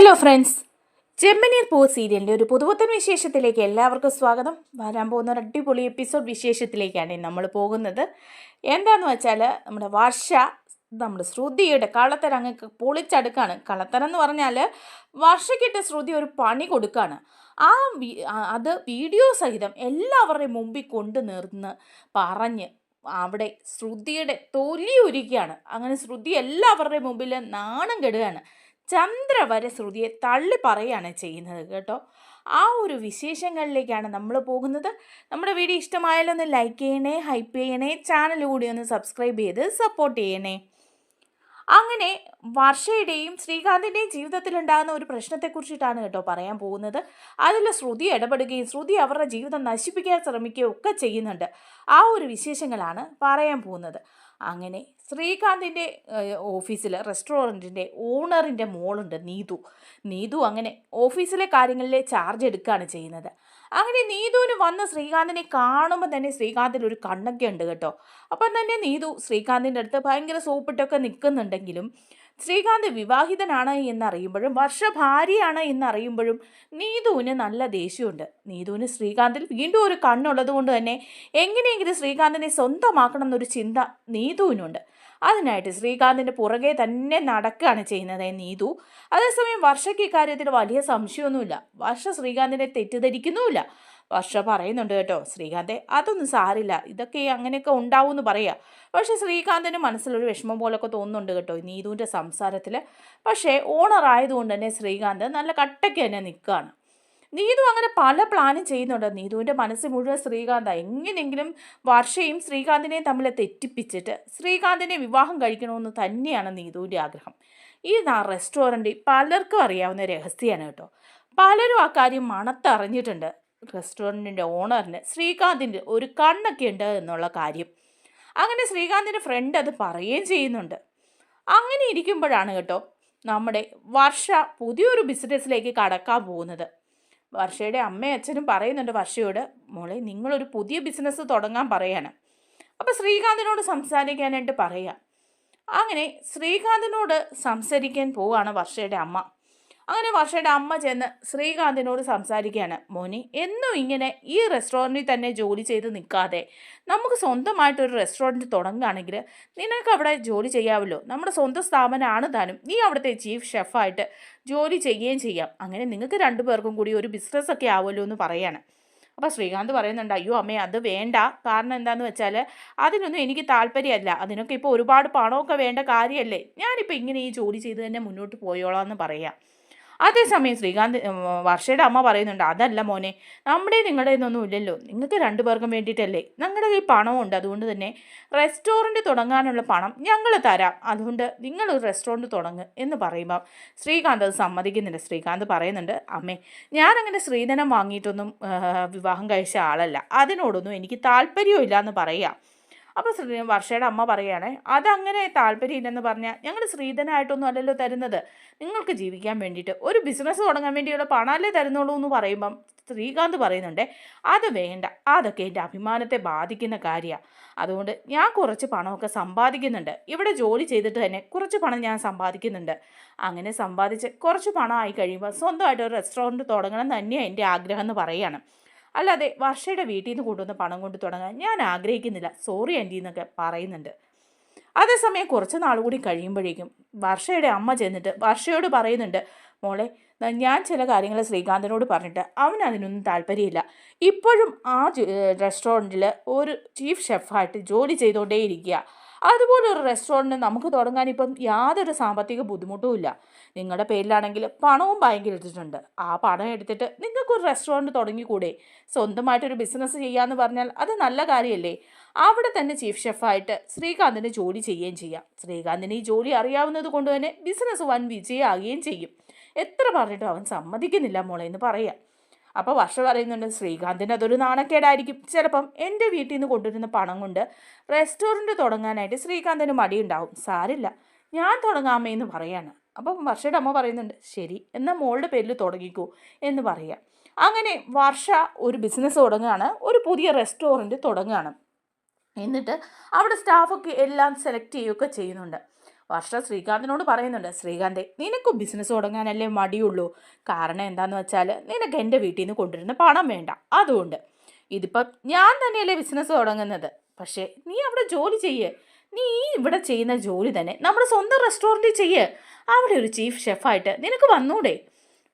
Hello friends, ചെമ്മനീർ പൂ സീരിയലിൻ്റെ ഒരു പുതുപുത്തൻ വിശേഷത്തിലേക്ക് എല്ലാവർക്കും സ്വാഗതം. വരാൻ പോകുന്ന ഒരു അടിപൊളി എപ്പിസോഡ് വിശേഷത്തിലേക്കാണ് നമ്മൾ പോകുന്നത്. എന്താണെന്ന് വെച്ചാൽ നമ്മുടെ നമ്മുടെ ശ്രുതിയുടെ കള്ളത്തരം അങ്ങ് പൊളിച്ചടുക്കാണ്. കള്ളത്തരം എന്ന് പറഞ്ഞാൽ വർഷയ്ക്കിട്ട് ശ്രുതി ഒരു പണി കൊടുക്കുകയാണ്. അത് വീഡിയോ സഹിതം എല്ലാവരുടെയും മുമ്പിൽ കൊണ്ടു നിർന്ന് പറഞ്ഞ് അവിടെ ശ്രുതിയുടെ തൊലി ഒരുക്കുകയാണ്. അങ്ങനെ ശ്രുതി എല്ലാവരുടെയും മുമ്പിൽ നാണം കെടുകയാണ്. ചന്ദ്ര വരെ ശ്രുതിയെ തള്ളി പറയുകയാണ് ചെയ്യുന്നത് കേട്ടോ. ആ ഒരു വിശേഷങ്ങളിലേക്കാണ് നമ്മൾ പോകുന്നത്. നമ്മുടെ വീഡിയോ ഇഷ്ടമായാലോ ഒന്ന് ലൈക്ക് ചെയ്യണേ, ഹൈപ്പ് ചെയ്യണേ, ചാനൽ കൂടി ഒന്ന് സബ്സ്ക്രൈബ് ചെയ്ത് സപ്പോർട്ട് ചെയ്യണേ. അങ്ങനെ വർഷയുടെയും ശ്രീകാന്തിൻ്റെയും ജീവിതത്തിലുണ്ടാകുന്ന ഒരു പ്രശ്നത്തെക്കുറിച്ചിട്ടാണ് കേട്ടോ പറയാൻ പോകുന്നത്. അതിൽ ശ്രുതി ഇടപെടുകയും ശ്രുതി അവരുടെ ജീവിതം നശിപ്പിക്കാൻ ശ്രമിക്കുകയും ഒക്കെ ചെയ്യുന്നുണ്ട്. ആ ഒരു വിശേഷങ്ങളാണ് പറയാൻ പോകുന്നത്. അങ്ങനെ ശ്രീകാന്തിൻ്റെ ഓഫീസിൽ റെസ്റ്റോറൻറ്റിൻ്റെ ഓണറിൻ്റെ മോളുണ്ട് നീതു അങ്ങനെ ഓഫീസിലെ കാര്യങ്ങളിലെ ചാർജ് എടുക്കുകയാണ് ചെയ്യുന്നത്. അങ്ങനെ നീതുവിന് വന്ന് ശ്രീകാന്തിനെ കാണുമ്പോൾ തന്നെ ശ്രീകാന്തിൽ ഒരു കണ്ണൊക്കെ ഉണ്ട് കേട്ടോ. അപ്പം തന്നെ നീതു ശ്രീകാന്തിൻ്റെ അടുത്ത് ഭയങ്കര സോപ്പിട്ടൊക്കെ നിൽക്കുന്നുണ്ടെങ്കിലും ശ്രീകാന്ത് വിവാഹിതനാണ് എന്നറിയുമ്പോഴും വർഷ ഭാര്യയാണ് എന്നറിയുമ്പോഴും നീതുവിന് നല്ല ദേഷ്യമുണ്ട്. നീതുവിന് ശ്രീകാന്തിൽ വീണ്ടും ഒരു കണ്ണുള്ളത് കൊണ്ട് തന്നെ എങ്ങനെയെങ്കിലും ശ്രീകാന്തിനെ സ്വന്തമാക്കണം എന്നൊരു ചിന്ത നീതുവിനുണ്ട്. അതിനായിട്ട് ശ്രീകാന്തിൻ്റെ പുറകെ തന്നെ നടക്കുകയാണ് ചെയ്യുന്നത് നീതു. അതേസമയം വർഷയ്ക്ക് ഇക്കാര്യത്തിൽ വലിയ സംശയമൊന്നുമില്ല. വർഷ ശ്രീകാന്തിനെ തെറ്റിദ്ധരിക്കുന്നുമില്ല. വർഷ പറയുന്നുണ്ട് കേട്ടോ, ശ്രീകാന്തെ അതൊന്നും സാരില്ല, ഇതൊക്കെ അങ്ങനെയൊക്കെ ഉണ്ടാവും എന്ന് പറയാം. പക്ഷേ ശ്രീകാന്തിന് മനസ്സിലൊരു വിഷമം പോലൊക്കെ തോന്നുന്നുണ്ട് കേട്ടോ നീതുവിൻ്റെ സംസാരത്തിൽ. പക്ഷേ ഓണർ ആയതുകൊണ്ട് തന്നെ ശ്രീകാന്ത് നല്ല കട്ടയ്ക്ക് തന്നെ നിൽക്കുകയാണ്. നീതു അങ്ങനെ പല പ്ലാനും ചെയ്യുന്നുണ്ട്. നീതുവിൻ്റെ മനസ്സ് മുഴുവൻ ശ്രീകാന്ത എങ്ങനെയെങ്കിലും വർഷയും ശ്രീകാന്തിനെയും തമ്മിൽ തെറ്റിപ്പിച്ചിട്ട് ശ്രീകാന്തിനെ വിവാഹം കഴിക്കണമെന്ന് തന്നെയാണ് നീതുവിൻ്റെ ആഗ്രഹം. ഈ റെസ്റ്റോറൻറ്റ് പലർക്കും അറിയാവുന്ന രഹസ്യമാണ് കേട്ടോ. പലരും ആ കാര്യം മണത്തറിഞ്ഞിട്ടുണ്ട്. റെസ്റ്റോറൻറ്റിൻ്റെ ഓണറിന് ശ്രീകാന്തിൻ്റെ ഒരു കണ്ണൊക്കെ ഉണ്ട് എന്നുള്ള കാര്യം. അങ്ങനെ ശ്രീകാന്തിൻ്റെ ഫ്രണ്ട് അത് പറയുകയും ചെയ്യുന്നുണ്ട്. അങ്ങനെ ഇരിക്കുമ്പോഴാണ് കേട്ടോ നമ്മുടെ വർഷ പുതിയൊരു ബിസിനസ്സിലേക്ക് കടക്കാൻ പോകുന്നത്. വർഷയുടെ അമ്മയും അച്ഛനും പറയുന്നുണ്ട് വർഷയോട്, മോളെ നിങ്ങളൊരു പുതിയ ബിസിനസ് തുടങ്ങാൻ പറയാണ്. അപ്പോൾ ശ്രീകാന്തിനോട് സംസാരിക്കാനായിട്ട് പറയാം. അങ്ങനെ ശ്രീകാന്തിനോട് സംസാരിക്കാൻ പോവുകയാണ് വർഷയുടെ അമ്മ. അങ്ങനെ വർഷയുടെ അമ്മ ചെന്ന് ശ്രീകാന്തിനോട് സംസാരിക്കുകയാണ്. മോനെ എന്നും ഇങ്ങനെ ഈ റെസ്റ്റോറൻറ്റിൽ തന്നെ ജോലി ചെയ്ത് നിൽക്കാതെ നമുക്ക് സ്വന്തമായിട്ടൊരു റെസ്റ്റോറൻറ്റ് തുടങ്ങുകയാണെങ്കിൽ നിനക്ക് അവിടെ ജോലി ചെയ്യാമല്ലോ. നമ്മുടെ സ്വന്തം സ്ഥാപനമാണ് താനും. നീ അവിടുത്തെ ചീഫ് ഷെഫായിട്ട് ജോലി ചെയ്യുകയും ചെയ്യാം. അങ്ങനെ നിങ്ങൾക്ക് രണ്ടുപേർക്കും കൂടി ഒരു ബിസിനസ്സൊക്കെ ആവുമല്ലോ എന്ന് പറയാണ്. അപ്പോൾ ശ്രീകാന്ത് പറയുന്നുണ്ട്, അയ്യോ അമ്മേ അത് വേണ്ട. കാരണം എന്താണെന്ന് വെച്ചാൽ അതിനൊന്നും എനിക്ക് താല്പര്യമല്ല. അതിനൊക്കെ ഇപ്പോൾ ഒരുപാട് പണമൊക്കെ വേണ്ട കാര്യമല്ലേ. ഞാനിപ്പോൾ ഇങ്ങനെ ഈ ജോലി ചെയ്ത് തന്നെ മുന്നോട്ട് പോയോളാം എന്ന് പറയാം. അതേസമയം വർഷയുടെ അമ്മ പറയുന്നുണ്ട്, അതല്ല മോനെ, നമ്മുടെ നിങ്ങളുടെ ഒന്നും ഇല്ലല്ലോ. നിങ്ങൾക്ക് രണ്ടുപേർക്കും വേണ്ടിയിട്ടല്ലേ. ഞങ്ങളുടെ കയ്യിൽ പണമുണ്ട്. അതുകൊണ്ട് തന്നെ റെസ്റ്റോറൻറ്റ് തുടങ്ങാനുള്ള പണം ഞങ്ങൾ തരാം. അതുകൊണ്ട് നിങ്ങൾ ഒരു റെസ്റ്റോറൻറ്റ് തുടങ്ങുക എന്ന് പറയുമ്പം ശ്രീകാന്ത് അത് സമ്മതിക്കുന്നില്ല. ശ്രീകാന്ത് പറയുന്നുണ്ട്, അമ്മേ ഞാനങ്ങനെ സ്ത്രീധനം വാങ്ങിയിട്ടൊന്നും വിവാഹം കഴിച്ച ആളല്ല. അതിനോടൊന്നും എനിക്ക് താല്പര്യമില്ല എന്ന് പറയാം. അപ്പോൾ വർഷയുടെ അമ്മ പറയുകയാണെ, അതങ്ങനെ താല്പര്യമില്ലെന്ന് പറഞ്ഞാൽ ഞങ്ങൾ സ്ത്രീധനമായിട്ടൊന്നും അല്ലല്ലോ തരുന്നത്. നിങ്ങൾക്ക് ജീവിക്കാൻ വേണ്ടിയിട്ട് ഒരു ബിസിനസ് തുടങ്ങാൻ വേണ്ടിയുള്ള പണമല്ലേ തരുന്നുള്ളൂ എന്ന് പറയുമ്പം ശ്രീകാന്ത് പറയുന്നുണ്ട്, അത് വേണ്ട, അതൊക്കെ എൻ്റെ അഭിമാനത്തെ ബാധിക്കുന്ന കാര്യമാണ്. അതുകൊണ്ട് ഞാൻ കുറച്ച് പണമൊക്കെ സമ്പാദിക്കുന്നുണ്ട്. ഇവിടെ ജോലി ചെയ്തിട്ട് തന്നെ കുറച്ച് പണം ഞാൻ സമ്പാദിക്കുന്നുണ്ട്. അങ്ങനെ സമ്പാദിച്ച് കുറച്ച് പണമായി കഴിയുമ്പോൾ സ്വന്തമായിട്ട് ഒരു റെസ്റ്റോറൻറ്റ് തുടങ്ങണം തന്നെയാണ് എൻ്റെ ആഗ്രഹം എന്ന് പറയുകയാണ്. അല്ലാതെ വർഷയുടെ വീട്ടിൽ നിന്ന് കൊണ്ടുവന്ന പണം കൊണ്ട് തുടങ്ങാൻ ഞാൻ ആഗ്രഹിക്കുന്നില്ല, സോറി ആൻറ്റി എന്നൊക്കെ പറയുന്നുണ്ട്. അതേസമയം കുറച്ച് നാൾ കൂടി കഴിയുമ്പോഴേക്കും വർഷയുടെ അമ്മ ചെന്നിട്ട് വർഷയോട് പറയുന്നുണ്ട്, മോളെ ഞാൻ ചില കാര്യങ്ങൾ ശ്രീകാന്തിനോട് പറഞ്ഞിട്ട് അവൻ അതിനൊന്നും താല്പര്യമില്ല. ഇപ്പോഴും ആ റെസ്റ്റോറൻറ്റിൽ ഒരു ചീഫ് ഷെഫായിട്ട് ജോലി ചെയ്തുകൊണ്ടേയിരിക്കുക. അതുപോലെ ഒരു റെസ്റ്റോറൻറ്റ് നമുക്ക് തുടങ്ങാൻ ഇപ്പം യാതൊരു സാമ്പത്തിക ബുദ്ധിമുട്ടും ഇല്ല. നിങ്ങളുടെ പേരിലാണെങ്കിൽ പണവും ബാങ്കിൽ ഇട്ടിട്ടുണ്ട്. ആ പണം എടുത്തിട്ട് നിങ്ങൾക്കൊരു റെസ്റ്റോറൻറ്റ് തുടങ്ങിക്കൂടെ? സ്വന്തമായിട്ടൊരു ബിസിനസ് ചെയ്യാമെന്ന് പറഞ്ഞാൽ അത് നല്ല കാര്യമല്ലേ. അവിടെ തന്നെ ചീഫ് ഷെഫായിട്ട് ശ്രീകാന്തിന് ജോലി ചെയ്യുകയും ചെയ്യാം. ശ്രീകാന്തിന് ഈ ജോലി അറിയാവുന്നത് കൊണ്ട് തന്നെ ബിസിനസ് വൻ വിജയമാകുകയും ചെയ്യും. എത്ര പറഞ്ഞിട്ടും അവൻ സമ്മതിക്കുന്നില്ല മോളെ എന്ന് പറയാം. അപ്പോൾ വർഷ പറയുന്നുണ്ട്, ശ്രീകാന്തിന് അതൊരു നാണക്കേടായിരിക്കും. ചിലപ്പം എൻ്റെ വീട്ടിൽ നിന്ന് കൊണ്ടുവരുന്ന പണം കൊണ്ട് റെസ്റ്റോറൻറ്റ് തുടങ്ങാനായിട്ട് ശ്രീകാന്തിന് മടിയുണ്ടാവും. സാരില്ല, ഞാൻ തുടങ്ങാമേ എന്ന് പറയാണ്. അപ്പം വർഷയുടെ അമ്മ പറയുന്നുണ്ട്, ശരി എന്നാൽ മോളുടെ പേരിൽ തുടങ്ങിക്കൂ എന്ന് പറയാം. അങ്ങനെ വർഷ ഒരു ബിസിനസ് തുടങ്ങുകയാണ്, ഒരു പുതിയ റെസ്റ്റോറൻറ്റ് തുടങ്ങുകയാണ്. എന്നിട്ട് അവിടെ സ്റ്റാഫൊക്കെ എല്ലാം സെലക്ട് ചെയ്യുകയൊക്കെ ചെയ്യുന്നുണ്ട്. വർഷ ശ്രീകാന്തിനോട് പറയുന്നുണ്ട്, ശ്രീകാന്തെ നിനക്കും ബിസിനസ് തുടങ്ങാനല്ലേ മടിയുള്ളൂ. കാരണം എന്താണെന്ന് വെച്ചാൽ നിനക്ക് എൻ്റെ വീട്ടിൽ നിന്ന് കൊണ്ടുവരുന്ന പണം വേണ്ട, അതുകൊണ്ട് ഇതിപ്പം ഞാൻ തന്നെയല്ലേ ബിസിനസ് തുടങ്ങുന്നത്. പക്ഷേ നീ അവിടെ ജോലി ചെയ്യ്, നീ ഇവിടെ ചെയ്യുന്ന ജോലി തന്നെ നമ്മുടെ സ്വന്തം റെസ്റ്റോറൻറ്റിൽ ചെയ്യ്, അവിടെ ഒരു ചീഫ് ഷെഫായിട്ട് നിനക്ക് വന്നൂടെ.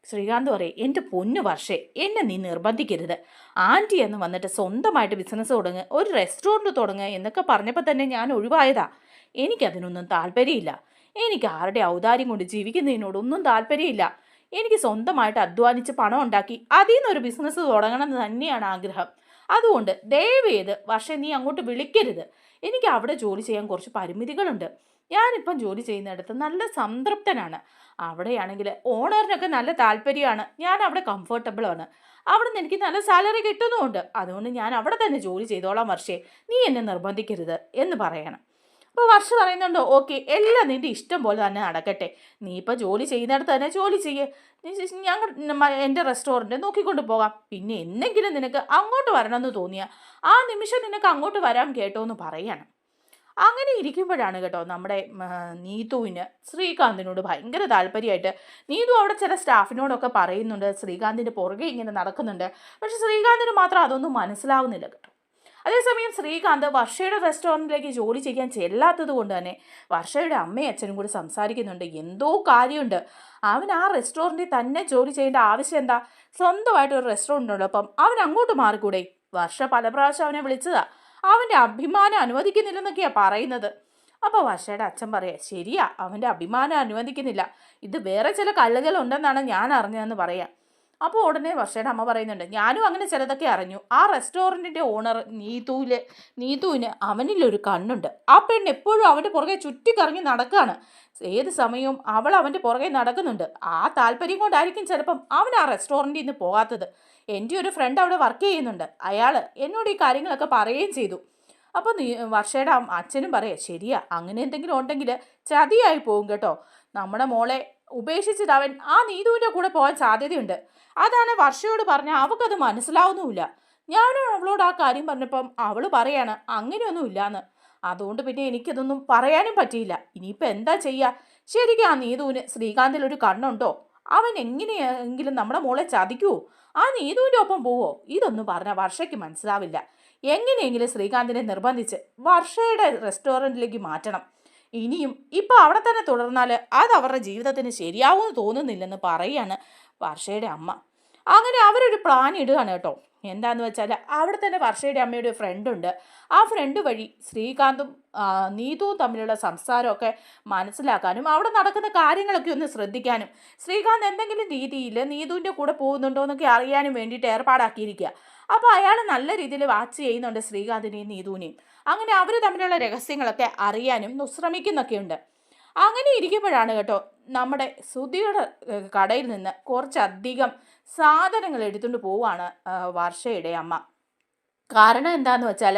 ശ്രീകാന്ത് പറയും, എൻ്റെ പൊന്നു വർഷേ, എന്നെ നീ നിർബന്ധിക്കരുത്. ആൻറ്റി എന്ന് വന്നിട്ട് സ്വന്തമായിട്ട് ബിസിനസ് തുടങ്ങുക, ഒരു റെസ്റ്റോറൻറ്റ് തുടങ്ങുക എന്നൊക്കെ പറഞ്ഞപ്പോൾ തന്നെ ഞാൻ ഒഴിവായതാ. എനിക്കതിനൊന്നും താല്പര്യമില്ല. എനിക്ക് ആരുടെ ഔദാര്യം കൊണ്ട് ജീവിക്കുന്നതിനോടൊന്നും താല്പര്യമില്ല. എനിക്ക് സ്വന്തമായിട്ട് അധ്വാനിച്ച് പണം ഉണ്ടാക്കി അതിൽ നിന്നൊരു ബിസിനസ് തുടങ്ങണമെന്ന് തന്നെയാണ് ആഗ്രഹം. അതുകൊണ്ട് ദയവേത് വർഷം നീ അങ്ങോട്ട് വിളിക്കരുത്. എനിക്ക് അവിടെ ജോലി ചെയ്യാൻ കുറച്ച് പരിമിതികളുണ്ട്. ഞാനിപ്പം ജോലി ചെയ്യുന്നിടത്ത് നല്ല സംതൃപ്തനാണ്. അവിടെയാണെങ്കിൽ ഓണറിനൊക്കെ നല്ല താല്പര്യമാണ്. ഞാൻ അവിടെ കംഫർട്ടബിളാണ്. അവിടെ നിന്ന് എനിക്ക് നല്ല സാലറി കിട്ടുന്നുമുണ്ട്. അതുകൊണ്ട് ഞാൻ അവിടെ തന്നെ ജോലി ചെയ്തോളാം വർഷേ, നീ എന്നെ നിർബന്ധിക്കരുത് എന്ന് പറയണം. അപ്പോൾ വർഷ പറയുന്നുണ്ട്, ഓക്കെ, എല്ലാം നിൻ്റെ ഇഷ്ടം പോലെ തന്നെ നടക്കട്ടെ. നീ ഇപ്പോൾ ജോലി ചെയ്യുന്നിടത്ത് തന്നെ ജോലി ചെയ്യേ, ഞങ്ങൾ എൻ്റെ റെസ്റ്റോറൻറ്റ് നോക്കിക്കൊണ്ട് പോകാം. പിന്നെ എന്തെങ്കിലും നിനക്ക് അങ്ങോട്ട് വരണമെന്ന് തോന്നിയാൽ ആ നിമിഷം നിനക്ക് അങ്ങോട്ട് വരാം കേട്ടോ എന്ന് പറയണം. അങ്ങനെ ഇരിക്കുമ്പോഴാണ് കേട്ടോ നമ്മുടെ നീതുവിന് ശ്രീകാന്തിനോട് ഭയങ്കര താല്പര്യമായിട്ട്. നീതു അവിടെ ചില സ്റ്റാഫിനോടൊക്കെ പറയുന്നുണ്ട്, ശ്രീകാന്തിൻ്റെ പുറകെ ഇങ്ങനെ നടക്കുന്നുണ്ട്. പക്ഷെ ശ്രീകാന്തിന് മാത്രം അതൊന്നും മനസ്സിലാവുന്നില്ല കേട്ടോ. അതേസമയം ശ്രീകാന്ത് വർഷയുടെ റെസ്റ്റോറൻറ്റിലേക്ക് ജോലി ചെയ്യാൻ ചെല്ലാത്തത് കൊണ്ട് തന്നെ വർഷയുടെ അമ്മയും അച്ഛനും കൂടി സംസാരിക്കുന്നുണ്ട്. എന്തോ കാര്യമുണ്ട്, അവൻ ആ റെസ്റ്റോറൻറ്റിൽ തന്നെ ജോലി ചെയ്യേണ്ട ആവശ്യം എന്താ? സ്വന്തമായിട്ട് ഒരു റെസ്റ്റോറൻറ്റ് ഉണ്ട്, അപ്പം അവൻ അങ്ങോട്ട് മാറിക്കൂടെ? വർഷ പല പ്രാവശ്യം അവനെ വിളിച്ചതാ, അവൻ്റെ അഭിമാനം അനുവദിക്കുന്നില്ലെന്നൊക്കെയാണ് പറയുന്നത്. അപ്പോൾ വർഷയുടെ അച്ഛൻ പറയാം, ശരിയാ, അവൻ്റെ അഭിമാനം അനുവദിക്കുന്നില്ല, ഇത് വേറെ ചില കല്ലുകളുണ്ടെന്നാണ് ഞാൻ അറിഞ്ഞതെന്ന് പറയാം. അപ്പോൾ ഉടനെ വർഷയുടെ അമ്മ പറയുന്നുണ്ട്, ഞാനും അങ്ങനെ ചിലതൊക്കെ അറിഞ്ഞു. ആ റെസ്റ്റോറൻറ്റിൻ്റെ ഓണർ നീതുവിന് അവനിലൊരു കണ്ണുണ്ട്. ആ പെണ്ണ് എപ്പോഴും അവൻ്റെ പുറകെ ചുറ്റിക്കറങ്ങി നടക്കുകയാണ്. ഏത് സമയവും അവൾ അവൻ്റെ പുറകെ നടക്കുന്നുണ്ട്. ആ താല്പര്യം കൊണ്ടായിരിക്കും ചിലപ്പം അവൻ ആ റെസ്റ്റോറൻറ്റിൽ നിന്ന് പോകാത്തത്. എൻ്റെ ഒരു ഫ്രണ്ട് അവിടെ വർക്ക് ചെയ്യുന്നുണ്ട്, അയാൾ എന്നോട് ഈ കാര്യങ്ങളൊക്കെ പറയുകയും ചെയ്തു. അപ്പോൾ വർഷയുടെ അച്ഛനും പറയാം, ശരിയാ, അങ്ങനെ എന്തെങ്കിലും ഉണ്ടെങ്കിൽ ചതിയായി പോകും കേട്ടോ. നമ്മുടെ മോളെ ഉപേക്ഷിച്ചിട്ട് അവൻ ആ നീതുവിൻ്റെ കൂടെ പോകാൻ സാധ്യതയുണ്ട്. അതാണ് വർഷയോട് പറഞ്ഞാൽ അവൾക്കത് മനസ്സിലാവുന്നുമില്ല. ഞാനും അവളോട് ആ കാര്യം പറഞ്ഞപ്പം അവൾ പറയാണ് അങ്ങനെയൊന്നും ഇല്ലയെന്ന്. അതുകൊണ്ട് പിന്നെ എനിക്കിതൊന്നും പറയാനും പറ്റിയില്ല. ഇനിയിപ്പോൾ എന്താ ചെയ്യുക? ശരിക്കും ആ നീതുവിന് ശ്രീകാന്തിലൊരു കണ്ണുണ്ടോ? അവൻ എങ്ങനെയെങ്കിലും നമ്മുടെ മോളെ ചതിക്കുമോ? ആ നീതുവിൻ്റെ ഒപ്പം പോവോ? ഇതൊന്നും പറഞ്ഞാൽ വർഷയ്ക്ക് മനസ്സിലാവില്ല. എങ്ങനെയെങ്കിലും ശ്രീകാന്തിനെ നിർബന്ധിച്ച് വർഷയുടെ റെസ്റ്റോറൻറ്റിലേക്ക് മാറ്റണം. ഇനിയും ഇപ്പോൾ അവിടെ തന്നെ തുടർന്നാൽ അത് അവരുടെ ജീവിതത്തിന് ശരിയാവുമെന്ന് തോന്നുന്നില്ലെന്ന് പറയുകയാണ് വർഷയുടെ അമ്മ. അങ്ങനെ അവരൊരു പ്ലാൻ ഇടുകയാണ് കേട്ടോ. എന്താണെന്ന് വെച്ചാൽ അവിടെ തന്നെ വർഷയുടെ അമ്മയുടെ ഒരു ഫ്രണ്ടുണ്ട്. ആ ഫ്രണ്ട് വഴി ശ്രീകാന്തും നീതുവും തമ്മിലുള്ള സംസാരമൊക്കെ മനസ്സിലാക്കാനും അവിടെ നടക്കുന്ന കാര്യങ്ങളൊക്കെ ഒന്ന് ശ്രദ്ധിക്കാനും ശ്രീകാന്ത് എന്തെങ്കിലും രീതിയിൽ നീതുവിൻ്റെ കൂടെ പോകുന്നുണ്ടോ എന്നൊക്കെ അറിയാനും വേണ്ടിയിട്ട് ഏർപ്പാടാക്കിയിരിക്കുക. അപ്പോൾ അയാൾ നല്ല രീതിയിൽ വാച്ച് ചെയ്യുന്നുണ്ട് ശ്രീകാന്തിനെയും നീതുവിനെയും. അങ്ങനെ അവർ തമ്മിലുള്ള രഹസ്യങ്ങളൊക്കെ അറിയാനും ശ്രമിക്കുന്നൊക്കെയുണ്ട്. അങ്ങനെ ഇരിക്കുമ്പോഴാണ് കേട്ടോ നമ്മുടെ സുധിയുടെ കടയിൽ നിന്ന് കുറച്ചധികം സാധനങ്ങൾ എടുത്തുകൊണ്ട് പോവാണ് വർഷയുടെ അമ്മ. കാരണം എന്താണെന്ന് വെച്ചാൽ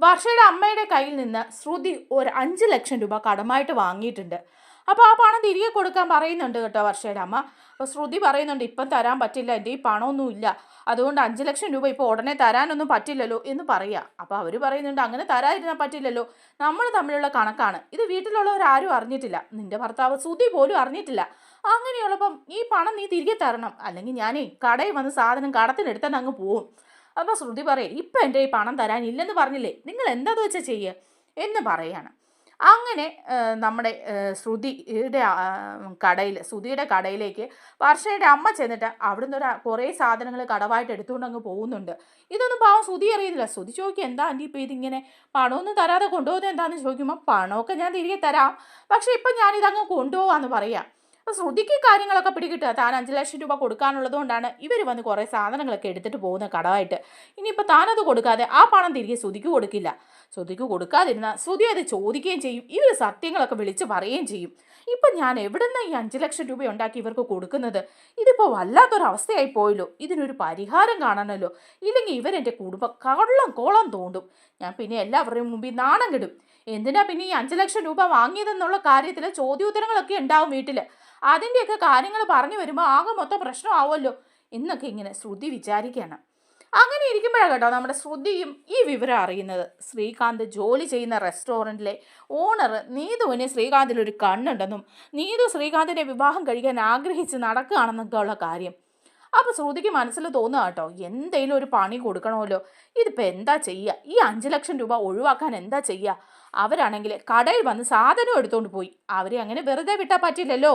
വർഷയുടെ അമ്മയുടെ കയ്യിൽ നിന്ന് ശ്രുതി ഒരു 5 ലക്ഷം രൂപ കടമായിട്ട് വാങ്ങിയിട്ടുണ്ട്. അപ്പോൾ ആ പണം തിരികെ കൊടുക്കാൻ പറയുന്നുണ്ട് കേട്ടോ വർഷയുടെ അമ്മ. അപ്പോൾ ശ്രുതി പറയുന്നുണ്ട്, ഇപ്പം തരാൻ പറ്റില്ല, എൻ്റെ ഈ പണമൊന്നുമില്ല, അതുകൊണ്ട് 5 ലക്ഷം രൂപ ഇപ്പോൾ ഉടനെ തരാനൊന്നും പറ്റില്ലല്ലോ എന്ന് പറയുക. അപ്പോൾ അവർ പറയുന്നുണ്ട്, അങ്ങനെ തരാതിരുന്നാൽ പറ്റില്ലല്ലോ, നമ്മൾ തമ്മിലുള്ള കണക്കാണ്, ഇത് വീട്ടിലുള്ളവരാരും അറിഞ്ഞിട്ടില്ല, നിൻ്റെ ഭർത്താവ് ശ്രുതി പോലും അറിഞ്ഞിട്ടില്ല. അങ്ങനെയുള്ളപ്പം ഈ പണം നീ തിരികെ തരണം, അല്ലെങ്കിൽ ഞാനേ കടയിൽ വന്ന് സാധനം കടത്തിനെടുത്താൽ അങ്ങ് പോവും. അപ്പോൾ ശ്രുതി പറയും, ഇപ്പം എൻ്റെ ഈ പണം തരാനില്ലെന്ന് പറഞ്ഞില്ലേ, നിങ്ങൾ എന്താന്ന് വെച്ചാൽ ചെയ്യുക എന്ന് പറയാണ്. അങ്ങനെ നമ്മുടെ ശ്രുതിയുടെ കടയിലേക്ക് വർഷയുടെ അമ്മ ചെന്നിട്ട് അവിടുന്ന് കുറേ സാധനങ്ങൾ കടമായിട്ട് എടുത്തുകൊണ്ട് അങ്ങ് പോകുന്നുണ്ട്. ഇതൊന്നും പാവം ശ്രുതി അറിയുന്നില്ല. ശ്രുതി ചോദിക്കും, എന്താ ആൻറ്റി ഇപ്പോൾ ഇതിങ്ങനെ പണമൊന്നും തരാതെ കൊണ്ടുപോകുന്നത് എന്താണെന്ന് ചോദിക്കുമ്പോൾ, പണമൊക്കെ ഞാൻ തിരികെ തരാം, പക്ഷേ ഇപ്പം ഞാനിതങ്ങ് കൊണ്ടുപോകാമെന്ന് പറയാം. അപ്പോൾ ശ്രുതിക്ക് കാര്യങ്ങളൊക്കെ പിടികിട്ടുക, താൻ 5 ലക്ഷം രൂപ കൊടുക്കാനുള്ളത് കൊണ്ടാണ് ഇവർ വന്ന് കുറേ സാധനങ്ങളൊക്കെ എടുത്തിട്ട് പോകുന്ന കടമായിട്ട്. ഇനിയിപ്പോൾ താനത് കൊടുക്കാതെ ആ പണം തിരികെ ശ്രുതിക്ക് കൊടുക്കില്ല. ശ്രുതിക്ക് കൊടുക്കാതിരുന്നാൽ ശ്രുതി അത് ചോദിക്കുകയും ചെയ്യും, ഇവർ സത്യങ്ങളൊക്കെ വിളിച്ച് പറയുകയും ചെയ്യും. ഇപ്പം ഞാൻ എവിടെ നിന്ന് ഈ 5 ലക്ഷം രൂപ ഉണ്ടാക്കി ഇവർക്ക് കൊടുക്കുന്നത്? ഇതിപ്പോൾ വല്ലാത്തൊരവസ്ഥയായി പോയല്ലോ, ഇതിനൊരു പരിഹാരം കാണണമല്ലോ, ഇല്ലെങ്കിൽ ഇവരെൻ്റെ കുടുംബം കോളം തോണ്ടും, ഞാൻ പിന്നെ എല്ലാവരുടെയും മുമ്പിൽ നാണം കെടും. എന്തിനാ പിന്നെ ഈ 5 ലക്ഷം രൂപ വാങ്ങിയതെന്നുള്ള കാര്യത്തിൽ ചോദ്യോത്തരങ്ങളൊക്കെ ഉണ്ടാവും വീട്ടിൽ. അതിൻ്റെയൊക്കെ കാര്യങ്ങൾ പറഞ്ഞു വരുമ്പോൾ ആകെ മൊത്തം പ്രശ്നമാവുമല്ലോ എന്നൊക്കെ ഇങ്ങനെ ശ്രുതി വിചാരിക്കുകയാണ്. അങ്ങനെ ഇരിക്കുമ്പോഴാണ് കേട്ടോ നമ്മുടെ ശ്രുതിയും ഈ വിവരം അറിയുന്നത്. ശ്രീകാന്ത് ജോലി ചെയ്യുന്ന റെസ്റ്റോറൻറ്റിലെ ഓണർ നീതുവിന് ശ്രീകാന്തിലൊരു കണ്ണുണ്ടെന്നും നീതു ശ്രീകാന്തിനെ വിവാഹം കഴിക്കാൻ ആഗ്രഹിച്ച് നടക്കുകയാണെന്നൊക്കെ ഉള്ള കാര്യം. അപ്പോൾ ശ്രുതിക്ക് മനസ്സിൽ തോന്നുക കേട്ടോ, എന്തെങ്കിലും ഒരു പണി കൊടുക്കണമല്ലോ. ഇതിപ്പോൾ എന്താ ചെയ്യുക? ഈ 5 ലക്ഷം രൂപ ഒഴിവാക്കാൻ എന്താ ചെയ്യുക? അവരാണെങ്കിൽ കടയിൽ വന്ന് സാധനം എടുത്തുകൊണ്ട് പോയി. അവരെ അങ്ങനെ വെറുതെ വിട്ടാൽ പറ്റില്ലല്ലോ.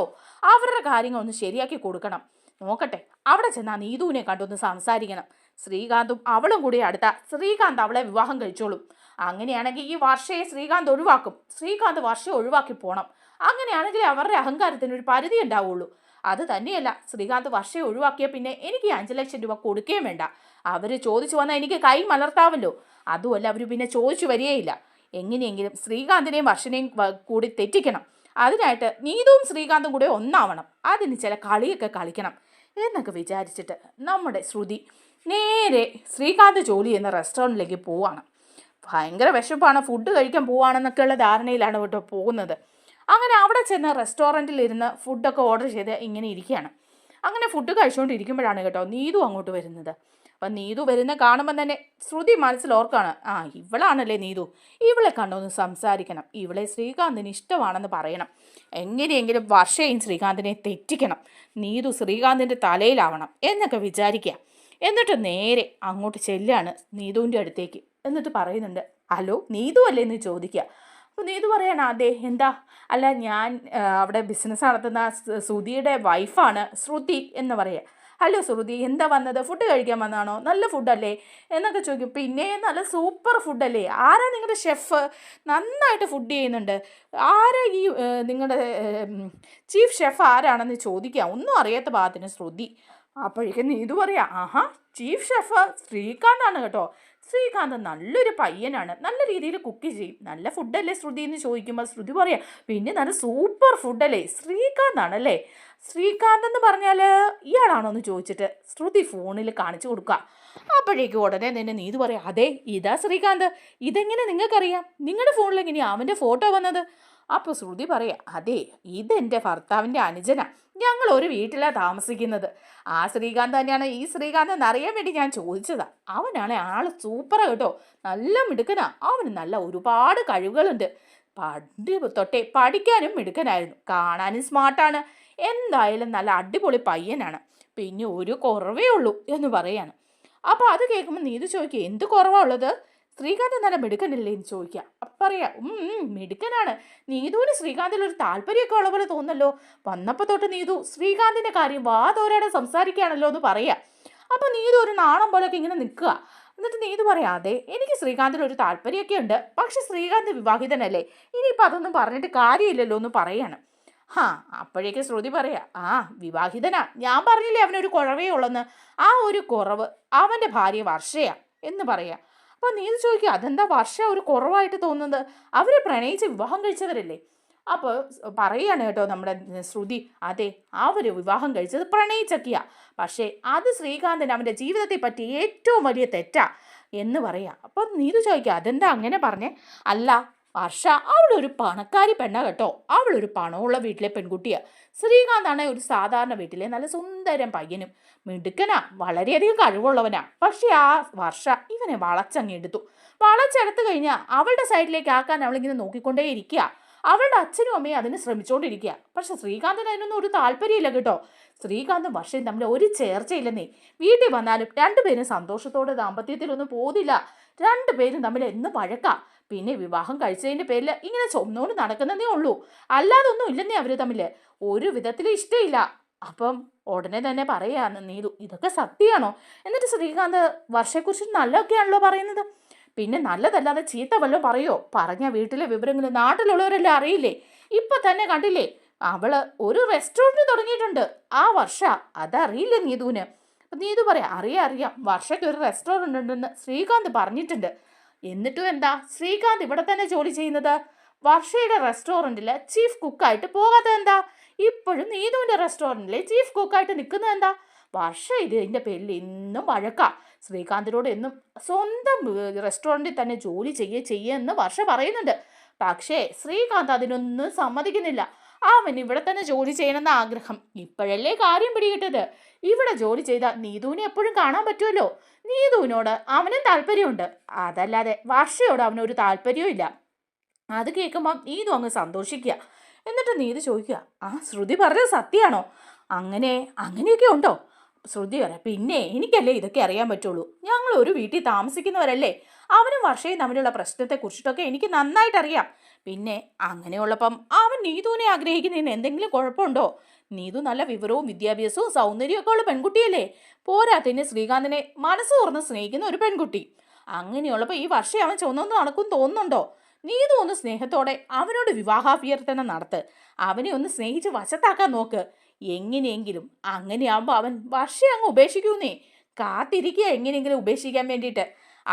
അവരുടെ കാര്യങ്ങളൊന്ന് ശരിയാക്കി കൊടുക്കണം. നോക്കട്ടെ, അവിടെ ചെന്നാൽ നീതുവിനെ കണ്ടൊന്ന് സംസാരിക്കണം. ശ്രീകാന്തും അവളും കൂടി അടുത്ത ശ്രീകാന്ത് അവളെ വിവാഹം കഴിച്ചോളും. അങ്ങനെയാണെങ്കിൽ ഈ വർഷയെ ശ്രീകാന്ത് ഒഴിവാക്കും. ശ്രീകാന്ത് വർഷയെ ഒഴിവാക്കി പോകണം. അങ്ങനെയാണെങ്കിൽ അവരുടെ അഹങ്കാരത്തിന് ഒരു പരിധി ഉണ്ടാവുള്ളൂ. അത് തന്നെയല്ല, ശ്രീകാന്ത് വർഷയെ ഒഴിവാക്കിയ പിന്നെ എനിക്ക് 5 ലക്ഷം രൂപ കൊടുക്കുകയും വേണ്ട. അവർ ചോദിച്ചു വന്നാൽ എനിക്ക് കൈ മലർത്താമല്ലോ. അതുമല്ല, അവർ പിന്നെ ചോദിച്ചു വരികയില്ല. എങ്ങനെയെങ്കിലും ശ്രീകാന്തിനെയും വർഷനെയും കൂടി തെറ്റിക്കണം. അതിനായിട്ട് നീതുവും ശ്രീകാന്തും കൂടെ ഒന്നാവണം. അതിന് ചില കളിയൊക്കെ കളിക്കണം എന്നൊക്കെ വിചാരിച്ചിട്ട് നമ്മുടെ ശ്രുതി നേരെ ശ്രീകാന്ത് ജോലി ചെയ്യുന്ന റെസ്റ്റോറൻറ്റിലേക്ക് പോവാണ്. ഭയങ്കര വിശപ്പാണ്, ഫുഡ് കഴിക്കാൻ പോവാണെന്നൊക്കെയുള്ള ധാരണയിലാണ് കേട്ടോ പോകുന്നത്. അങ്ങനെ അവിടെ ചെന്ന് റെസ്റ്റോറൻറ്റിൽ ഇരുന്ന് ഫുഡൊക്കെ ഓർഡർ ചെയ്ത് ഇങ്ങനെ ഇരിക്കുകയാണ്. അങ്ങനെ ഫുഡ് കഴിച്ചുകൊണ്ടിരിക്കുമ്പോഴാണ് കേട്ടോ നീതു അങ്ങോട്ട് വരുന്നത്. അപ്പം നീതു വരുന്ന കാണുമ്പോൾ തന്നെ ശ്രുതി മനസ്സിലോർക്കാണ്, ആ ഇവളാണല്ലേ നീതു, ഇവളെ കണ്ടൊന്ന് സംസാരിക്കണം, ഇവളെ ശ്രീകാന്തിന് ഇഷ്ടമാണെന്ന് പറയണം, എങ്ങനെയെങ്കിലും വർഷയും ശ്രീകാന്തിനെ തെറ്റിക്കണം, നീതു ശ്രീകാന്തിൻ്റെ തലയിലാവണം എന്നൊക്കെ വിചാരിക്കുക. എന്നിട്ട് നേരെ അങ്ങോട്ട് ചെല്ലാണ് നീതുവിൻ്റെ അടുത്തേക്ക്. എന്നിട്ട് പറയുന്നുണ്ട്, ഹലോ നീതു അല്ലേ എന്ന് ചോദിക്കുക. അപ്പോൾ നീതു പറയണം, അതെ എന്താ? അല്ല, ഞാൻ അവിടെ ബിസിനസ് നടത്തുന്ന ശ്രുതിയുടെ വൈഫാണ് ശ്രുതി എന്ന് പറയുക. ഹലോ ശ്രുതി, എന്താ വന്നത്? ഫുഡ് കഴിക്കാൻ വന്നതാണോ? നല്ല ഫുഡല്ലേ എന്നൊക്കെ ചോദിക്കും. പിന്നെ നല്ല സൂപ്പർ ഫുഡല്ലേ? ആരാ നിങ്ങളുടെ ഷെഫ്? നന്നായിട്ട് ഫുഡ് ചെയ്യുന്നുണ്ട്. ആരാ ഈ നിങ്ങളുടെ ചീഫ് ഷെഫ് ആരാണെന്ന് ചോദിക്കുക. ഒന്നും അറിയാത്ത ഭാഗത്തിന് ശ്രുതി. അപ്പോഴേക്കും നീതു പറയാം, ആഹാ ചീഫ് ഷെഫ് ശ്രീകാന്താണ് കേട്ടോ. ശ്രീകാന്ത് നല്ലൊരു പയ്യനാണ്, നല്ല രീതിയിൽ കുക്ക് ചെയ്യും. നല്ല ഫുഡല്ലേ ശ്രുതി എന്ന് ചോദിക്കുമ്പോൾ ശ്രുതി പറയാം, പിന്നെ നല്ല സൂപ്പർ ഫുഡല്ലേ ശ്രീകാന്താണല്ലേ. ശ്രീകാന്ത് എന്ന് പറഞ്ഞാൽ ഇയാളാണോ എന്ന് ചോദിച്ചിട്ട് ശ്രുതി ഫോണിൽ കാണിച്ചു കൊടുക്കുക. അപ്പോഴേക്കും ഉടനെ തന്നെ നീതു പറയാം, അതെ ഇതാ ശ്രീകാന്ത്. ഇതെങ്ങനെ നിങ്ങൾക്കറിയാം? നിങ്ങളുടെ ഫോണിൽ എങ്ങനെയാണ് അവൻ്റെ ഫോട്ടോ വന്നത്? അപ്പോൾ ശ്രുതി പറയാം, അതെ ഇതെൻ്റെ ഭർത്താവിൻ്റെ അനുജനാണ്, ഞങ്ങൾ ഒരു വീട്ടിലാണ് താമസിക്കുന്നത്. ആ ശ്രീകാന്ത് തന്നെയാണ് ഈ ശ്രീകാന്ത് എന്നറിയാൻ വേണ്ടി ഞാൻ ചോദിച്ചതാണ്. അവനാണ് ആൾ സൂപ്പറാണ് കേട്ടോ, നല്ല മിടുക്കനാ. അവന് നല്ല ഒരുപാട് കഴിവുകളുണ്ട്. പണ്ട് തൊട്ടേ പഠിക്കാനും മിടുക്കനായിരുന്നു, കാണാനും സ്മാർട്ടാണ്. എന്തായാലും നല്ല അടിപൊളി പയ്യനാണ്. പിന്നെ ഒരു കുറവേ ഉള്ളൂ എന്ന് പറയാണ്. അപ്പോൾ അത് കേൾക്കുമ്പോൾ നീതു ചോദിക്കുക, എന്ത് കുറവാണ് ഉള്ളത്? ശ്രീകാന്ത് നല്ല മിടുക്കനല്ലേ എന്ന് ചോദിക്കുക. അപ്പം പറയാം, മിടുക്കനാണ്. നീതുവിന് ശ്രീകാന്തിൽ ഒരു താല്പര്യമൊക്കെ ഉള്ള പോലെ തോന്നല്ലോ. വന്നപ്പോൾ തൊട്ട് നീതു ശ്രീകാന്തിൻ്റെ കാര്യം വാതോരാടെ സംസാരിക്കുകയാണല്ലോ എന്ന് പറയാം. അപ്പോൾ നീതു ഒരു നാണം പോലൊക്കെ ഇങ്ങനെ നിൽക്കുക. എന്നിട്ട് നീതു പറയാം, അതെ എനിക്ക് ശ്രീകാന്തിൽ ഒരു താല്പര്യമൊക്കെ ഉണ്ട്, പക്ഷെ ശ്രീകാന്ത് വിവാഹിതനല്ലേ, ഇനിയിപ്പോൾ അതൊന്നും പറഞ്ഞിട്ട് കാര്യമില്ലല്ലോ എന്ന് പറയാണ്. അപ്പോഴേക്ക് ശ്രുതി പറയാം, വിവാഹിതനാ, ഞാൻ പറഞ്ഞില്ലേ അവനൊരു കുറവേ ഉള്ളെന്ന്. ആ ഒരു കുറവ് അവൻ്റെ ഭാര്യ വർഷയാ എന്ന് പറയാം. അപ്പോൾ നീതു ചോദിക്കുക, അതെന്താ വർഷ ഒരു കുറവായിട്ട് തോന്നുന്നത്? അവർ പ്രണയിച്ച് വിവാഹം കഴിച്ചവരല്ലേ? അപ്പോൾ പറയുകയാണ് കേട്ടോ നമ്മുടെ ശ്രുതി, അതെ അവർ വിവാഹം കഴിച്ചത് പ്രണയിച്ചൊക്കെയാ, പക്ഷേ അത് ശ്രീകാന്തിന് അവൻ്റെ ജീവിതത്തെ പറ്റി ഏറ്റവും വലിയ തെറ്റാ എന്ന് പറയാം. അപ്പോൾ നീതു ചോദിക്കുക, അതെന്താ അങ്ങനെ പറഞ്ഞേ? അല്ല വർഷ അവളൊരു പണക്കാരി പെണ്ണാ കേട്ടോ, അവളൊരു പണമുള്ള വീട്ടിലെ പെൺകുട്ടിയാണ്. ശ്രീകാന്താണ് ഒരു സാധാരണ വീട്ടിലെ നല്ല സുന്ദരൻ പയ്യനും മിടുക്കനാ, വളരെയധികം കഴിവുള്ളവനാ. പക്ഷെ ആ വർഷ ഇവനെ വളച്ചെടുത്തു കഴിഞ്ഞാൽ അവളുടെ സൈഡിലേക്ക് ആക്കാൻ അവളിങ്ങനെ നോക്കിക്കൊണ്ടേ ഇരിക്കുക. അവളുടെ അച്ഛനും അമ്മയും അതിന് ശ്രമിച്ചുകൊണ്ടിരിക്കുക. പക്ഷെ ശ്രീകാന്തിന് അതിനൊന്നും ഒരു താല്പര്യമില്ല കേട്ടോ. ശ്രീകാന്തും വർഷയും തമ്മിൽ ഒരു ചേർച്ചയില്ലെന്നേ. വീട്ടിൽ വന്നാലും രണ്ടുപേരും സന്തോഷത്തോടെ ദാമ്പത്യത്തിലൊന്നും പോകുന്നില്ല. രണ്ടുപേരും തമ്മിൽ എന്ന് വഴക്കാം. പിന്നെ വിവാഹം കഴിച്ചതിൻ്റെ പേരിൽ ഇങ്ങനെ ചൊന്നോട് നടക്കുന്നതേ ഉള്ളൂ, അല്ലാതൊന്നും ഇല്ലെന്നേ അവർ തമ്മിൽ ഒരു വിധത്തിലും ഇഷ്ടമില്ല. അപ്പം ഉടനെ തന്നെ പറയാന്ന് നീതു, ഇതൊക്കെ സത്യമാണോ? എന്നിട്ട് ശ്രീകാന്ത് വർഷയെക്കുറിച്ച് നല്ലതൊക്കെയാണല്ലോ പറയുന്നത്, പിന്നെ നല്ലതല്ലാതെ ചീത്ത വല്ലതും പറയോ? പറഞ്ഞ വീട്ടിലെ വിവരങ്ങൾ നാട്ടിലുള്ളവരെല്ലാം അറിയില്ലേ? ഇപ്പൊ തന്നെ കണ്ടില്ലേ, അവള് ഒരു റെസ്റ്റോറൻറ്റ് തുടങ്ങിയിട്ടുണ്ട് ആ വർഷ, അതറിയില്ല നീതുവിന്. നീതു പറയാം, അറിയാം വർഷയ്ക്ക് ഒരു റെസ്റ്റോറൻറ്റ് ഉണ്ടെന്ന് ശ്രീകാന്ത് പറഞ്ഞിട്ടുണ്ട്. എന്നിട്ടും എന്താ ശ്രീകാന്ത് ഇവിടെ തന്നെ ജോലി ചെയ്യുന്നത്? വർഷയുടെ റെസ്റ്റോറൻറ്റിൽ ചീഫ് കുക്കായിട്ട് പോകാത്തത് എന്താ? ഇപ്പോഴും നീതുവിൻ്റെ റെസ്റ്റോറൻറ്റിൽ ചീഫ് കുക്കായിട്ട് നിൽക്കുന്നത് എന്താ? വർഷ ഇതിൻ്റെ പേരിൽ എന്നും വഴക്കാം. ശ്രീകാന്തിനോട് എന്നും സ്വന്തം റെസ്റ്റോറൻറ്റിൽ തന്നെ ജോലി ചെയ്യുകയെന്ന് വർഷ പറയുന്നുണ്ട്. പക്ഷേ ശ്രീകാന്ത് അതിനൊന്നും സമ്മതിക്കുന്നില്ല. അവൻ ഇവിടെ തന്നെ ജോലി ചെയ്യണമെന്ന ആഗ്രഹം. ഇപ്പോഴല്ലേ കാര്യം പിടികിട്ടത്. ഇവിടെ ജോലി ചെയ്ത നീതുവിനെ എപ്പോഴും കാണാൻ പറ്റുമല്ലോ. നീതുവിനോട് അവനും താല്പര്യമുണ്ട്, അതല്ലാതെ വർഷയോട് അവനൊരു താല്പര്യവും ഇല്ല. അത് കേൾക്കുമ്പം നീതു അങ്ങ് സന്തോഷിക്കുക. എന്നിട്ട് നീതു ചോദിക്കുക, ശ്രുതി പറഞ്ഞത് സത്യമാണോ? അങ്ങനെയൊക്കെ ഉണ്ടോ? ശ്രുതി പറയാം, പിന്നെ എനിക്കല്ലേ ഇതൊക്കെ അറിയാൻ പറ്റുള്ളൂ. ഞങ്ങൾ ഒരു വീട്ടിൽ താമസിക്കുന്നവരല്ലേ. അവനും വർഷയും തമ്മിലുള്ള പ്രശ്നത്തെക്കുറിച്ചിട്ടൊക്കെ എനിക്ക് നന്നായിട്ടറിയാം. പിന്നെ അങ്ങനെയുള്ളപ്പം അവൻ നീതുവിനെ ആഗ്രഹിക്കുന്നതിന് എന്തെങ്കിലും കുഴപ്പമുണ്ടോ? നീതു നല്ല വിവരവും വിദ്യാഭ്യാസവും സൗന്ദര്യമൊക്കെ ഉള്ള പെൺകുട്ടിയല്ലേ. പോരാത്തതിന് ശ്രീകാന്തിനെ മനസ്സ് തുറന്ന് സ്നേഹിക്കുന്ന ഒരു പെൺകുട്ടി. അങ്ങനെയുള്ളപ്പോൾ ഈ വർഷം അവൻ ചൊന്നൊന്നും നടക്കും തോന്നുന്നുണ്ടോ? നീതു ഒന്ന് സ്നേഹത്തോടെ അവനോട് വിവാഹാഭ്യർത്ഥന നടത്ത്. അവനെ ഒന്ന് സ്നേഹിച്ച് വശത്താക്കാൻ നോക്ക്. എങ്ങനെയെങ്കിലും അങ്ങനെയാകുമ്പോൾ അവൻ വർഷയെ അങ്ങ് ഉപേക്ഷിക്കൂന്നേ. കാത്തിരിക്കുക എങ്ങനെയെങ്കിലും ഉപേക്ഷിക്കാൻ വേണ്ടിയിട്ട്.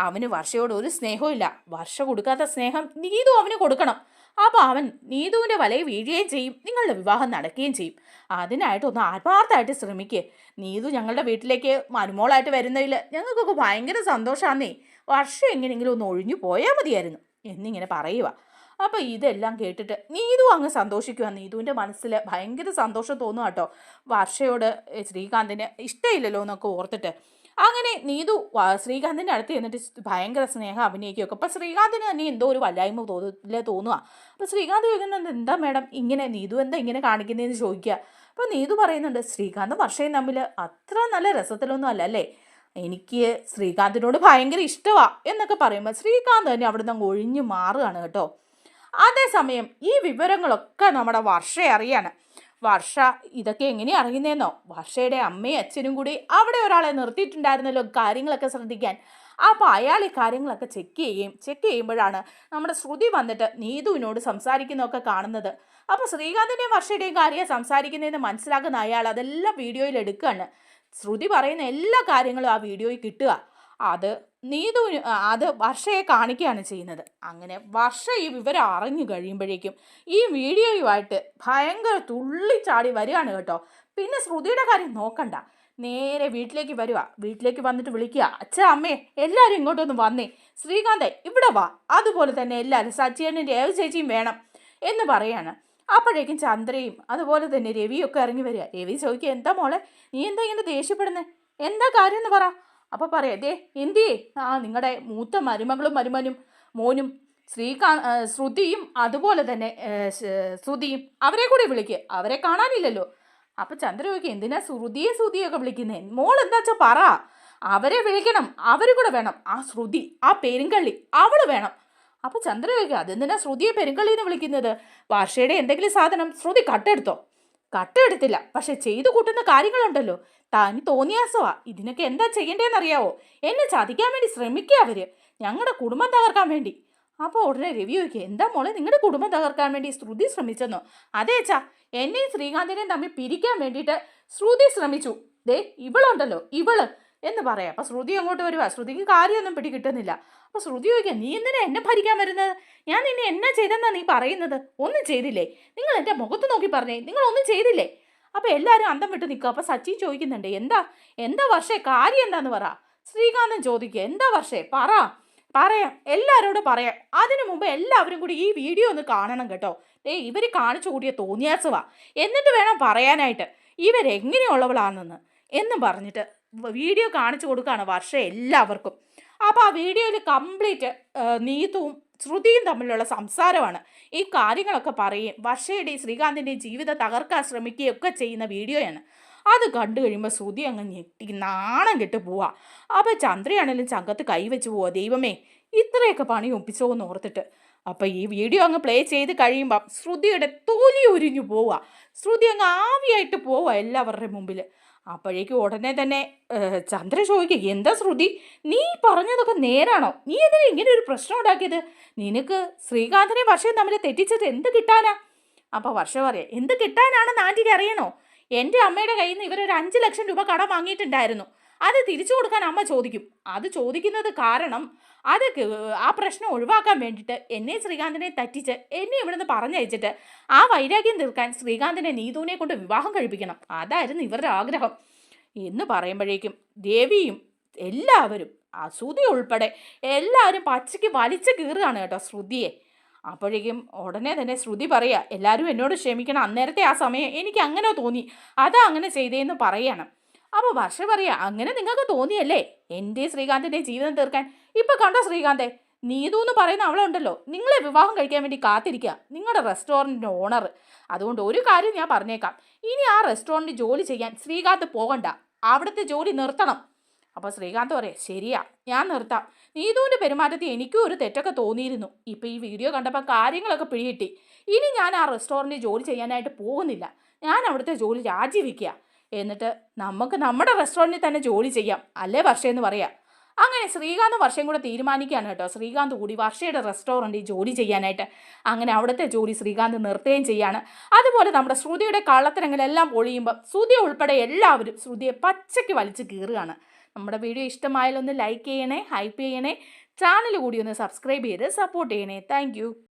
അവന് വർഷയോട് ഒരു സ്നേഹവും ഇല്ല. വർഷ കൊടുക്കാത്ത സ്നേഹം നീതു അവന് കൊടുക്കണം. അപ്പോൾ അവൻ നീതുവിൻ്റെ വലയിൽ വീഴുകയും ചെയ്യും, നിങ്ങളുടെ വിവാഹം നടക്കുകയും ചെയ്യും. അതിനായിട്ടൊന്ന് ആത്മാർത്ഥമായിട്ട് ശ്രമിക്കുക. നീതു ഞങ്ങളുടെ വീട്ടിലേക്ക് മരുമോളായിട്ട് വരുന്നതിൽ ഞങ്ങൾക്കൊക്കെ ഭയങ്കര സന്തോഷമാണെന്നേ. വർഷം എങ്ങനെയെങ്കിലും ഒന്ന് ഒഴിഞ്ഞു പോയാൽ മതിയായിരുന്നു എന്നിങ്ങനെ പറയുക. അപ്പോൾ ഇതെല്ലാം കേട്ടിട്ട് നീതു അങ്ങ് സന്തോഷിക്കുക. നീതുവിൻ്റെ മനസ്സിൽ ഭയങ്കര സന്തോഷം തോന്നുക കേട്ടോ. വർഷയോട് ശ്രീകാന്തിന് ഇഷ്ടമില്ലല്ലോ എന്നൊക്കെ ഓർത്തിട്ട്. അങ്ങനെ നീതു ശ്രീകാന്തിൻ്റെ അടുത്ത് ചെന്നിട്ട് ഭയങ്കര സ്നേഹം അഭിനയിക്കുകയൊക്കെ. അപ്പോൾ ശ്രീകാന്തിന് തന്നെ എന്തോ ഒരു വല്ലായ്മ തോന്നുക. അപ്പോൾ ശ്രീകാന്ത് ചോദിക്കുന്നുണ്ട്, എന്താ മാഡം ഇങ്ങനെ, നീതു എന്താ ഇങ്ങനെ കാണിക്കുന്നതെന്ന് ചോദിക്കുക. അപ്പോൾ നീതു പറയുന്നുണ്ട്, ശ്രീകാന്ത് വർഷയും തമ്മിൽ അത്ര നല്ല രസത്തിലൊന്നും അല്ലല്ലേ. എനിക്ക് ശ്രീകാന്തിനോട് ഭയങ്കര ഇഷ്ടമാണ് എന്നൊക്കെ പറയുമ്പോൾ ശ്രീകാന്ത് തന്നെ അവിടെ നിന്ന് ഒഴിഞ്ഞു മാറുകയാണ് കേട്ടോ. അതേസമയം ഈ വിവരങ്ങളൊക്കെ നമ്മുടെ വർഷയെ അറിയാണ്. വർഷ ഇതൊക്കെ എങ്ങനെയാണ് അറിയുന്നതെന്നോ? വർഷയുടെ അമ്മയും അച്ഛനും കൂടി അവിടെ ഒരാളെ നിർത്തിയിട്ടുണ്ടായിരുന്നല്ലോ കാര്യങ്ങളൊക്കെ ശ്രദ്ധിക്കാൻ. അപ്പോൾ അയാൾ ഈ കാര്യങ്ങളൊക്കെ ചെക്ക് ചെയ്യുമ്പോഴാണ് നമ്മുടെ ശ്രുതി വന്നിട്ട് നീതുവിനോട് സംസാരിക്കുന്നതൊക്കെ കാണുന്നത്. അപ്പോൾ ശ്രീകാന്തിൻ്റെയും വർഷയുടെയും കാര്യം സംസാരിക്കുന്നതെന്ന് മനസ്സിലാക്കുന്ന അയാൾ അതെല്ലാം വീഡിയോയിൽ എടുക്കുകയാണ്. ശ്രുതി പറയുന്ന എല്ലാ കാര്യങ്ങളും ആ വീഡിയോയിൽ കിട്ടുക. അത് വർഷയെ കാണിക്കുകയാണ് ചെയ്യുന്നത്. അങ്ങനെ വർഷ ഈ വിവരം അറിഞ്ഞു കഴിയുമ്പോഴേക്കും ഈ വീഡിയോയുമായിട്ട് ഭയങ്കര തുള്ളിച്ചാടി വരികയാണ് കേട്ടോ. പിന്നെ ശ്രുതിയുടെ കാര്യം നോക്കണ്ട, നേരെ വീട്ടിലേക്ക് വരിക. വീട്ടിലേക്ക് വന്നിട്ട് വിളിക്കുക, അച്ഛാ അമ്മേ എല്ലാവരും ഇങ്ങോട്ടൊന്ന് വന്നേ, ശ്രീകാന്തെ ഇവിടെ വാ, അതുപോലെ തന്നെ എല്ലാവരും സച്ചിയനും രേവ ചേച്ചിയും വേണം എന്ന് പറയാണ്. അപ്പോഴേക്കും ചന്ദ്രയും അതുപോലെ തന്നെ രവിയൊക്കെ ഇറങ്ങി വരിക. രവി ചോദിക്കുക, എന്താ മോളെ നീ എന്താ ഇങ്ങനെ ദേഷ്യപ്പെടുന്നേ, എന്താ കാര്യം എന്ന് പറ. അപ്പോൾ പറയാം, എന്തിയേ നിങ്ങളുടെ മൂത്ത മരുമകളും മോനും ശ്രുതിയും അതുപോലെ തന്നെ ശ്രുതിയും അവരെ കൂടെ വിളിക്കുക, അവരെ കാണാനില്ലല്ലോ. അപ്പോൾ ചന്ദ്ര ചോദിക്കുക, എന്തിനാ ശ്രുതിയൊക്കെ വിളിക്കുന്നേ, മോൾ എന്താ വെച്ചാൽ പറ. അവരെ വിളിക്കണം, അവർ കൂടെ വേണം. ആ ശ്രുതി, ആ പെരുങ്കള്ളി അവൾ വേണം. അപ്പോൾ ചന്ദ്ര ചോദിക്കുക, അതെന്തിനാ ശ്രുതിയെ പെരുങ്കള്ളിന്ന് വിളിക്കുന്നത്? വർഷയുടെ എന്തെങ്കിലും സാധനം ശ്രുതി കട്ടെടുത്തില്ല, പക്ഷെ ചെയ്തു കൂട്ടുന്ന കാര്യങ്ങളുണ്ടല്ലോ, തനി തോന്നിയാസവാ. ഇതിനൊക്കെ എന്താ ചെയ്യേണ്ടതെന്നറിയാവോ? എന്നെ ചതിക്കാൻ വേണ്ടി ശ്രമിക്കുക അവർ, ഞങ്ങളുടെ കുടുംബം തകർക്കാൻ വേണ്ടി. അപ്പോൾ ഉടനെ രവി ചോദിക്കുക, എന്താ മോളെ നിങ്ങളുടെ കുടുംബം തകർക്കാൻ വേണ്ടി ശ്രുതി ശ്രമിച്ചെന്നോ? അതേച്ചാ, എന്നെയും ശ്രീകാന്തിനെയും തമ്മിൽ പിരിക്കാൻ വേണ്ടിയിട്ട് ശ്രുതി ശ്രമിച്ചു. ഇവളുണ്ടല്ലോ ഇവള് എന്ന് പറയാം. അപ്പോൾ ശ്രുതി അങ്ങോട്ട് വരുക. ശ്രുതിക്ക് കാര്യമൊന്നും പിടികിട്ടുന്നില്ല. അപ്പോൾ ശ്രുതി ചോദിക്കുക, നീ എന്തിനാ എന്നെ ഭരിക്കാൻ വരുന്നത്? ഞാൻ നിന്നെ എന്നാ ചെയ്തെന്നാ നീ പറയുന്നത്? ഒന്നും ചെയ്തില്ലേ? നിങ്ങൾ എൻ്റെ മുഖത്ത് നോക്കി പറഞ്ഞേ, നിങ്ങളൊന്നും ചെയ്തില്ലേ? അപ്പോൾ എല്ലാവരും അന്തം വിട്ട് നിൽക്കുക. അപ്പോൾ സച്ചിൻ ചോദിക്കുന്നുണ്ട്, എന്താ വർഷേ കാര്യം എന്താന്ന് പറ. ശ്രീകാന്തൻ ചോദിക്കുക, എന്താ വർഷേ പറയാം, എല്ലാവരോടും പറയാം. അതിനു മുമ്പ് എല്ലാവരും കൂടി ഈ വീഡിയോ ഒന്ന് കാണണം കേട്ടോ. ഇവർ കാണിച്ചു കൂടിയ തോന്നിയാസവാ, എന്നിട്ട് വേണം പറയാനായിട്ട് ഇവരെങ്ങനെയുള്ളവളാണെന്ന് എന്ന് പറഞ്ഞിട്ട് വീഡിയോ കാണിച്ചു കൊടുക്കുകയാണ് വർഷ എല്ലാവർക്കും. അപ്പോൾ ആ വീഡിയോയിൽ കംപ്ലീറ്റ് നീതുവും ശ്രുതിയും തമ്മിലുള്ള സംസാരമാണ്. ഈ കാര്യങ്ങളൊക്കെ പറയും, വർഷയുടെയും ശ്രീകാന്തിൻ്റെയും ജീവിതം തകർക്കാൻ ശ്രമിക്കുകയൊക്കെ ചെയ്യുന്ന വീഡിയോയാണ്. അത് കണ്ടു കഴിയുമ്പോൾ ശ്രുതി അങ്ങ് ഞെട്ടി നാണം കെട്ട് പോവാ. അപ്പോൾ ചന്ദ്രയാണെങ്കിലും ചങ്കത്ത് കൈവച്ച് പോവാ, ദൈവമേ ഇത്രയൊക്കെ പണി ഒപ്പിച്ചോന്ന് ഓർത്തിട്ട്. അപ്പോൾ ഈ വീഡിയോ അങ്ങ് പ്ലേ ചെയ്ത് കഴിയുമ്പം ശ്രുതിയുടെ തൊലി ഉരിഞ്ഞു പോവുക. ശ്രുതി അങ്ങ് ആവിയായിട്ട് പോവുക എല്ലാവരുടെ മുമ്പിൽ. അപ്പോഴേക്കും ഉടനെ തന്നെ ചന്ദ്ര ചോദിക്കുക, എന്താ ശ്രുതി നീ പറഞ്ഞതൊക്കെ നേരാണോ? നീ എന്തിനാ ഇങ്ങനെ ഒരു പ്രശ്നം ഉണ്ടാക്കിയത്? നിനക്ക് ശ്രീകാന്തിനെ വർഷയും തമ്മിൽ തെറ്റിച്ചിട്ട് എന്ത് കിട്ടാനാ? അപ്പോൾ വർഷ പറയാം, എന്ത് കിട്ടാനാണെന്ന് ആൻറ്റിക്ക് അറിയണോ? എൻ്റെ അമ്മയുടെ കയ്യിൽ നിന്ന് ഇവരൊരു 5 ലക്ഷം രൂപ കടം വാങ്ങിയിട്ടുണ്ടായിരുന്നു. അത് തിരിച്ചു കൊടുക്കാൻ അമ്മ ചോദിക്കും. അത് ചോദിക്കുന്നത് കാരണം ആ പ്രശ്നം ഒഴിവാക്കാൻ വേണ്ടിയിട്ട് എന്നെ ശ്രീകാന്തിനെ തെറ്റിച്ച് എന്നെ ഇവിടുന്ന് പറഞ്ഞയച്ചിട്ട് ആ വൈരാഗ്യം തീർക്കാൻ ശ്രീകാന്തിനെ നീതുവിനെ കൊണ്ട് വിവാഹം കഴിപ്പിക്കണം. അതായിരുന്നു ഇവരുടെ ആഗ്രഹം എന്ന് പറയുമ്പോഴേക്കും ദേവിയും എല്ലാവരും ശ്രുതി ഉൾപ്പെടെ എല്ലാവരും പച്ചയ്ക്ക് വലിച്ചു കീറുകയാണ് കേട്ടോ ശ്രുതിയെ. അപ്പോഴേക്കും ഉടനെ തന്നെ ശ്രുതി പറയുക, എല്ലാവരും എന്നോട് ക്ഷമിക്കണം, അന്നേരത്തെ ആ സമയം എനിക്ക് അങ്ങനെ തോന്നി, അതാ അങ്ങനെ ചെയ്തേന്ന് പറയാണ്. അപ്പോൾ വർഷ പറയുക, അങ്ങനെ നിങ്ങൾക്ക് തോന്നിയല്ലേ എൻ്റെ ശ്രീകാന്തിൻ്റെ ജീവിതം തീർക്കാൻ? ഇപ്പം കണ്ടോ ശ്രീകാന്തെ, നീതു എന്ന് പറയുന്ന അവളുണ്ടല്ലോ, നിങ്ങളെ വിവാഹം കഴിക്കാൻ വേണ്ടി കാത്തിരിക്കുക, നിങ്ങളുടെ റെസ്റ്റോറൻറ്റിൻ്റെ ഓണർ. അതുകൊണ്ട് ഒരു കാര്യം ഞാൻ പറഞ്ഞേക്കാം, ഇനി ആ റെസ്റ്റോറൻറ്റിൽ ജോലി ചെയ്യാൻ ശ്രീകാന്ത് പോകണ്ട, അവിടുത്തെ ജോലി നിർത്തണം. അപ്പോൾ ശ്രീകാന്ത് പറയാം, ശരിയാ, ഞാൻ നിർത്താം. നീതുവിൻ്റെ പെരുമാറ്റത്തിൽ എനിക്കും ഒരു തെറ്റൊക്കെ തോന്നിയിരുന്നു. ഇപ്പോൾ ഈ വീഡിയോ കണ്ടപ്പോൾ കാര്യങ്ങളൊക്കെ പിടികിട്ടി. ഇനി ഞാൻ ആ റെസ്റ്റോറൻറ്റിൽ ജോലി ചെയ്യാനായിട്ട് പോകുന്നില്ല, ഞാൻ അവിടുത്തെ ജോലി രാജിവെക്കുക. എന്നിട്ട് നമുക്ക് നമ്മുടെ റെസ്റ്റോറൻറ്റിൽ തന്നെ ജോലി ചെയ്യാം, അല്ലേ വർഷയെന്ന് പറയാം. അങ്ങനെ ശ്രീകാന്ത് വർഷയും കൂടെ തീരുമാനിക്കുകയാണ് കേട്ടോ. ശ്രീകാന്ത് കൂടി വർഷയുടെ റെസ്റ്റോറൻറ്റിൽ ജോലി ചെയ്യാനായിട്ട്. അങ്ങനെ അവിടുത്തെ ജോലി ശ്രീകാന്ത് നിർത്തുകയും ചെയ്യാണ്. അതുപോലെ നമ്മുടെ ശ്രുതിയുടെ കള്ളത്തരങ്ങളെല്ലാം പൊളിയുമ്പോൾ ശ്രുതി ഉൾപ്പെടെ എല്ലാവരും ശ്രുതിയെ പച്ചയ്ക്ക് വലിച്ച് കീറുകയാണ്. നമ്മുടെ വീഡിയോ ഇഷ്ടമായാലൊന്ന് ലൈക്ക് ചെയ്യണേ, ഹൈപ്പ് ചെയ്യണേ, ചാനൽ കൂടി ഒന്ന് സബ്സ്ക്രൈബ് ചെയ്ത് സപ്പോർട്ട് ചെയ്യണേ. താങ്ക്